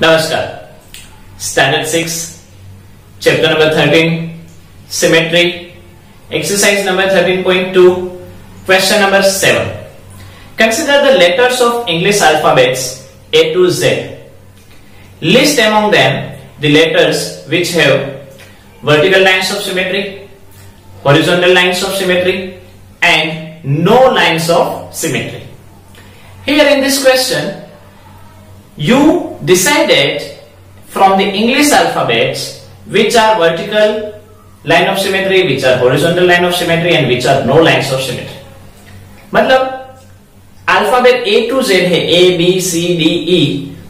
नमस्कार। Standard 6 chapter number 13 symmetry exercise number 13.2 question number 7। Consider the letters of English alphabets A to Z. List among them the letters which have vertical lines of symmetry, horizontal lines of symmetry and no lines of symmetry. Here in this question you decided from the English alphabets which are vertical line of symmetry, which are horizontal line of symmetry and which are no lines of symmetry. मतलब alphabet A to Z है, A B C D E,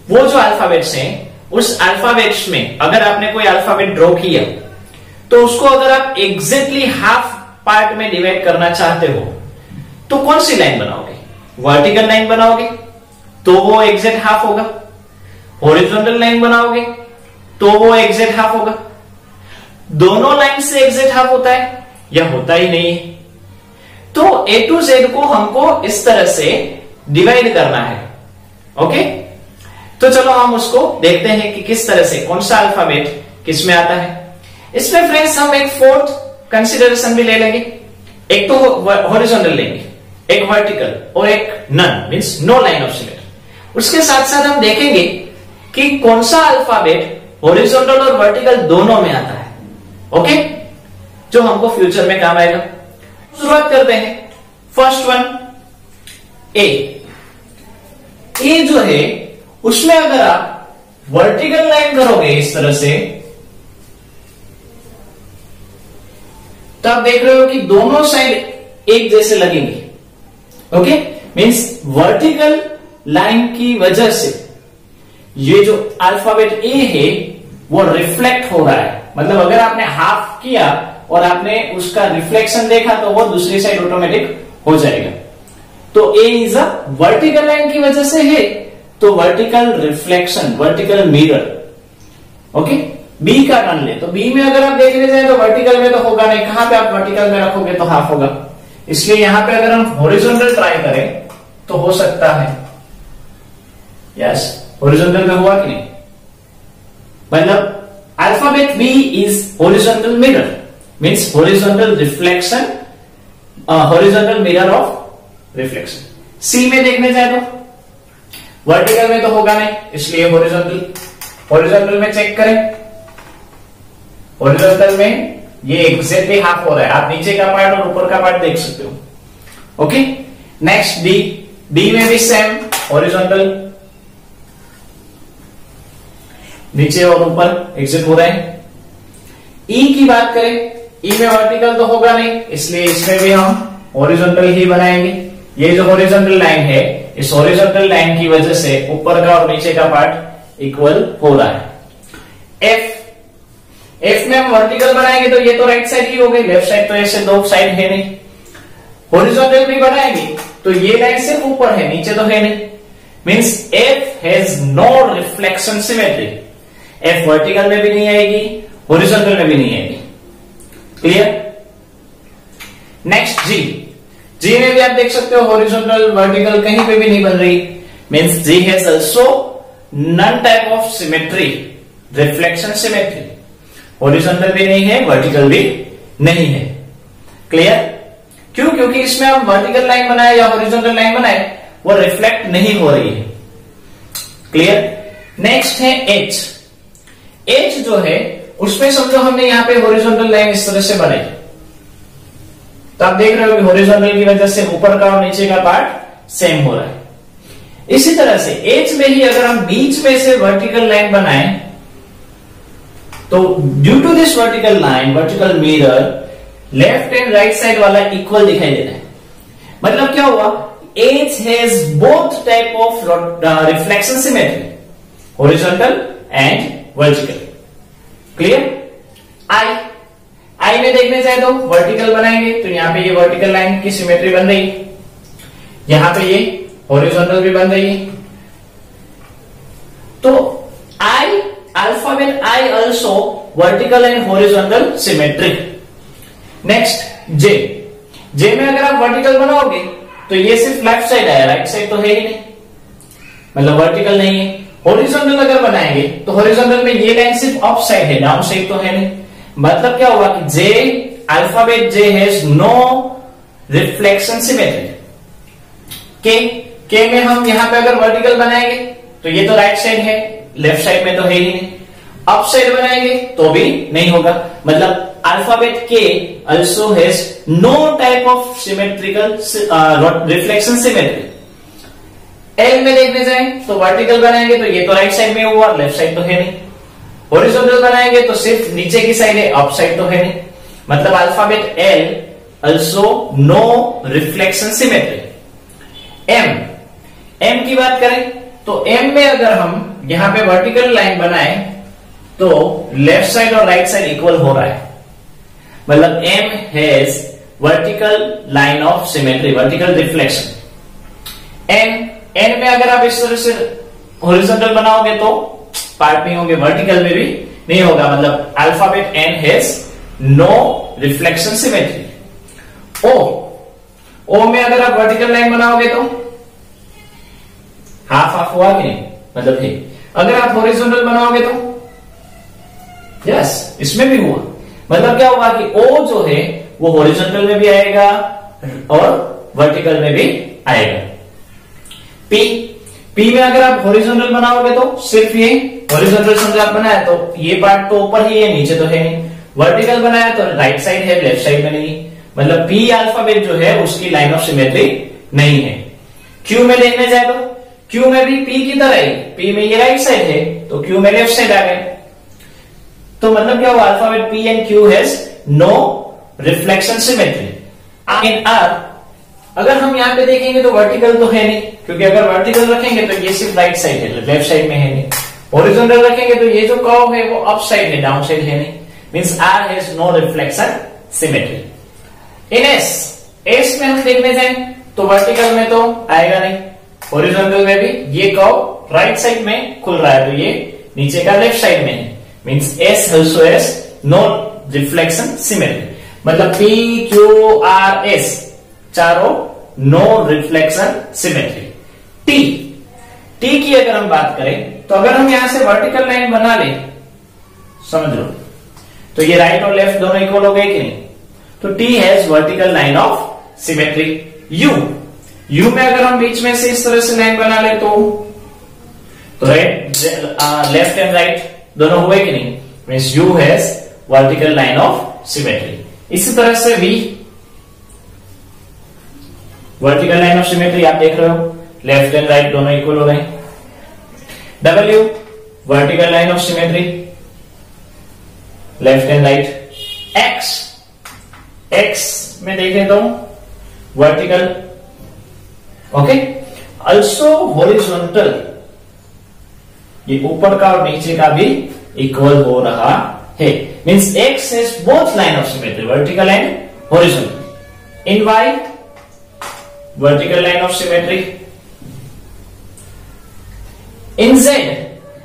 वो जो alphabets हैं उस alphabets में अगर आपने कोई अल्फाबेट ड्रॉ किया तो उसको अगर आप एग्जैक्टली हाफ पार्ट में डिवाइड करना चाहते हो तो कौन सी लाइन बनाओगे? वर्टिकल लाइन बनाओगे तो वो एग्जैक्ट हाफ होगा, हॉरिजॉन्टल लाइन बनाओगे तो वो एग्जैक्ट हाफ होगा। दोनों लाइन से एग्जैक्ट हाफ होता है या होता ही नहीं है? तो A to Z को हमको इस तरह से डिवाइड करना है। ओके, तो चलो हम उसको देखते हैं कि किस तरह से कौन सा अल्फाबेट किस में आता है। इसमें फ्रेंड्स हम एक फोर्थ कंसीडरेशन भी ले लेंगे, एक तो हॉरिजॉन्टल लेंगे, एक वर्टिकल और एक none means no line of symmetry. उसके साथ साथ हम देखेंगे कि कौन सा अल्फाबेट हॉरिजॉन्टल और वर्टिकल दोनों में आता है। ओके, जो हमको फ्यूचर में काम आएगा। शुरुआत करते हैं। फर्स्ट वन ए जो है उसमें अगर आप वर्टिकल लाइन करोगे इस तरह से तो आप देख रहे हो कि दोनों साइड एक जैसे लगेंगे। ओके, मींस वर्टिकल लाइन की वजह से ये जो अल्फाबेट ए है वो रिफ्लेक्ट हो रहा है। मतलब अगर आपने हाफ किया और आपने उसका रिफ्लेक्शन देखा तो वो दूसरी साइड ऑटोमेटिक हो जाएगा। तो A is a vertical line की वजह से है तो vertical reflection, vertical mirror. Okay, B का मान ले तो बी में अगर आप देखने जाए तो वर्टिकल में तो होगा नहीं, कहां पे आप वर्टिकल में रखोगे तो हाफ होगा। इसलिए यहां पे अगर हम हॉरिजॉन्टल ट्राई करें तो हो सकता है। यस, हॉरिजॉन्टल में हुआ कि नहीं? मतलब alphabet B is horizontal mirror means horizontal reflection, horizontal mirror of reflection. C में देखने जाए तो वर्टिकल में तो होगा नहीं, इसलिए हॉरिजॉन्टल में चेक करें। हॉरिजॉन्टल में ये एग्जैक्टली हाफ हो रहा है, आप नीचे का पार्ट और ऊपर का पार्ट देख सकते हो। ओके, नेक्स्ट डी में भी सेम हॉरिजॉन्टल, नीचे और ऊपर एग्जिट हो रहे हैं। ई की बात करें, ई में वर्टिकल तो होगा नहीं, इसलिए इसमें भी हम हॉरिजॉन्टल ही बनाएंगे। ये जो हॉरिजॉन्टल लाइन है इस हॉरिजॉन्टल लाइन की वजह से ऊपर का और नीचे का पार्ट इक्वल हो रहा है। एफ में हम वर्टिकल बनाएंगे तो ये तो राइट साइड ही हो गई, लेफ्ट साइड तो ऐसे दो साइड है नहीं। हॉरिजॉन्टल भी बनाएंगे तो ये लाइन सिर्फ ऊपर है, नीचे तो है नहीं। Means F has no reflection symmetry. F vertical में भी नहीं आएगी, हॉरिजॉन्टल में भी नहीं आएगी। क्लियर? नेक्स्ट जी में भी आप देख सकते हो हॉरिजॉन्टल वर्टिकल कहीं पे भी नहीं बन रही। Means G has also none type of symmetry, reflection symmetry. Horizontal भी नहीं है, वर्टिकल भी नहीं है। क्लियर? क्यों? क्योंकि इसमें हम वर्टिकल लाइन बनाए या हॉरिजॉन्टल लाइन बनाए वो रिफ्लेक्ट नहीं हो रही है। क्लियर? नेक्स्ट है एच जो है उसमें समझो हमने यहां पे हॉरिजॉन्टल लाइन इस तरह से बनाई तो आप देख रहे हो कि हॉरिजॉन्टल की वजह से ऊपर का और नीचे का पार्ट सेम हो रहा है। इसी तरह से एच में ही अगर हम बीच में से वर्टिकल लाइन बनाएं तो due to this vertical line, vertical mirror, left and right side वाला इक्वल दिखाई दे रहा है। मतलब क्या हुआ? H has both type of reflection symmetry, horizontal and vertical. Clear? I में देखने जाए तो वर्टिकल बनाएंगे तो यहां पे ये वर्टिकल लाइन की सिमेट्री बन रही है, यहां पे ये हॉरिजॉन्टल भी बन रही है। तो I, alphabet I also vertical and horizontal symmetry. Next J में अगर आप वर्टिकल बनाओगे तो ये सिर्फ लेफ्ट साइड आया, राइट साइड तो है ही नहीं, मतलब वर्टिकल नहीं है। हॉरिजॉन्टल अगर बनाएंगे तो हॉरिजॉन्टल में ये लाइन सिर्फ अप साइड है, डाउन साइड तो है नहीं। मतलब क्या हुआ कि J alphabet J has no reflection symmetry. K में हम यहां पे अगर वर्टिकल बनाएंगे तो ये तो राइट साइड है, लेफ्ट साइड में तो है ही नहीं। अप साइड बनाएंगे तो भी नहीं होगा। मतलब अल्फाबेट के also has no type of symmetrical reflection symmetry। L में देखने जाएं तो वर्टिकल बनाएंगे तो ये तो राइट साइड में हुआ, लेफ्ट साइड तो है नहीं। हॉरिजॉन्टल बनाएंगे तो सिर्फ नीचे की साइड है, अप साइड तो है नहीं। मतलब alphabet L also no reflection symmetry। M की बात करें तो एम में अगर हम यहां पे वर्टिकल लाइन बनाएं तो लेफ्ट साइड और राइट साइड इक्वल हो रहा है। मतलब M has vertical line of symmetry, vertical reflection. N में अगर आप इस तरह से हॉरिजॉन्टल बनाओगे तो पार्ट नहीं होंगे, वर्टिकल में भी नहीं होगा। मतलब alphabet N has no reflection symmetry. O में अगर आप वर्टिकल लाइन बनाओगे तो हाफ हाफ हुआ कि नहीं, मतलब है। अगर आप हॉरिजॉन्टल बनाओगे तो यस, इसमें भी हुआ। मतलब क्या हुआ कि ओ जो है वो हॉरिजॉन्टल में भी आएगा और वर्टिकल में भी आएगा। पी में अगर आप हॉरिजॉन्टल बनाओगे तो सिर्फ ये हॉरिजॉन्टल समझ आप बनाया तो ये पार्ट तो ऊपर ही है, नीचे तो है नहीं। वर्टिकल बनाया तो राइट साइड है, लेफ्ट साइड में नहीं। मतलब पी अल्फाबेट जो है उसकी लाइन ऑफ सिमेट्री नहीं है। क्यू में देखने जाए तो क्यू में भी पी की तरह ही, पी में ये राइट साइड है तो क्यू में लेफ्ट साइड आ गए। तो मतलब क्या हुआ, alphabet P and Q has no reflection symmetry. In R अगर हम यहां पे देखेंगे तो वर्टिकल तो है नहीं, क्योंकि अगर वर्टिकल रखेंगे तो ये सिर्फ राइट साइड है, लेफ्ट साइड में है नहीं। हॉरिजॉन्टल रखेंगे तो ये जो कर्व है वो अप साइड है, डाउन साइड है नहीं। Means R has no reflection symmetry. In S में हम देखने जाए तो वर्टिकल में तो आएगा नहीं, हॉरिजॉन्टल में भी ये कर्व राइट साइड में खुल रहा है तो ये नीचे का लेफ्ट साइड में है। Means S also has no reflection symmetry। मतलब P, Q, R, S चारों नो रिफ्लेक्शन सिमेट्री। T की अगर हम बात करें तो अगर हम यहां से वर्टिकल लाइन बना ले, समझ लो, तो ये राइट और लेफ्ट दोनों इक्वल हो गए कि नहीं। तो T has vertical line of symmetry. U में अगर हम बीच में से इस तरह से लाइन बना ले तो लेफ्ट एंड राइट दोनों हुए कि नहीं। Means U has vertical line of symmetry. इसी तरह से V vertical line of symmetry आप देख रहे हो, लेफ्ट एंड राइट दोनों इक्वल हो गए। W vertical line of symmetry, left and right. X में देखें तो वर्टिकल, ओके, ऑल्सो हॉरिजॉन्टल, ये ऊपर का और नीचे का भी इक्वल हो रहा है। Means X has both line of symmetry, vertical and horizontal. In Y vertical line of symmetry. In Z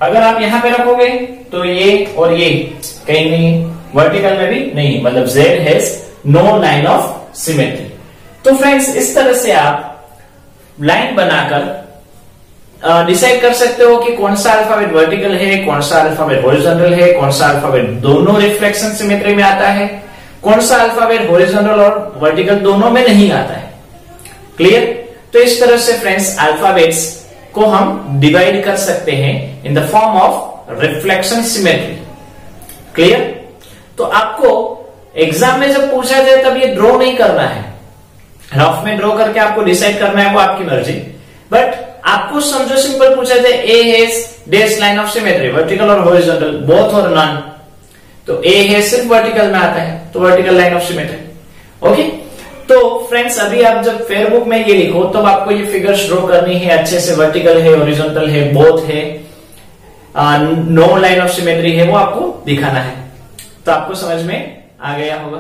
अगर आप यहां पे रखोगे तो ये और ये कहीं नहीं, वर्टिकल में भी नहीं। मतलब Z has no line of symmetry. तो फ्रेंड्स इस तरह से आप लाइन बनाकर डिसाइड कर सकते हो कि कौन सा अल्फाबेट वर्टिकल है, कौन सा अल्फाबेट हॉरिजॉन्टल है, कौन सा अल्फाबेट दोनों रिफ्लेक्शन सिमेट्री में आता है, कौन सा अल्फाबेट हॉरिजॉन्टल और वर्टिकल दोनों में नहीं आता है। क्लियर? तो इस तरह से फ्रेंड्स अल्फाबेट्स को हम डिवाइड कर सकते हैं in the form of reflection symmetry. Clear? तो आपको एग्जाम में जब पूछा जाए तब ये ड्रॉ नहीं करना है, रफ में ड्रॉ करके आपको डिसाइड करना है, वो आपकी मर्जी। बट आपको समझो सिंपल पूछा जाए A has dash line of symmetry, vertical और हॉरिजॉन्टल बोथ और नॉन, तो ए है सिर्फ वर्टिकल में आता है तो vertical line of symmetry. Okay, तो फ्रेंड्स अभी आप जब फेयर बुक में ये लिखो तो आपको ये फिगर्स ड्रॉ करनी है अच्छे से, वर्टिकल है, हॉरिजॉन्टल है, बोथ है, नो लाइन ऑफ सिमेट्री है, वो आपको दिखाना है। तो आपको समझ में आ गया होगा।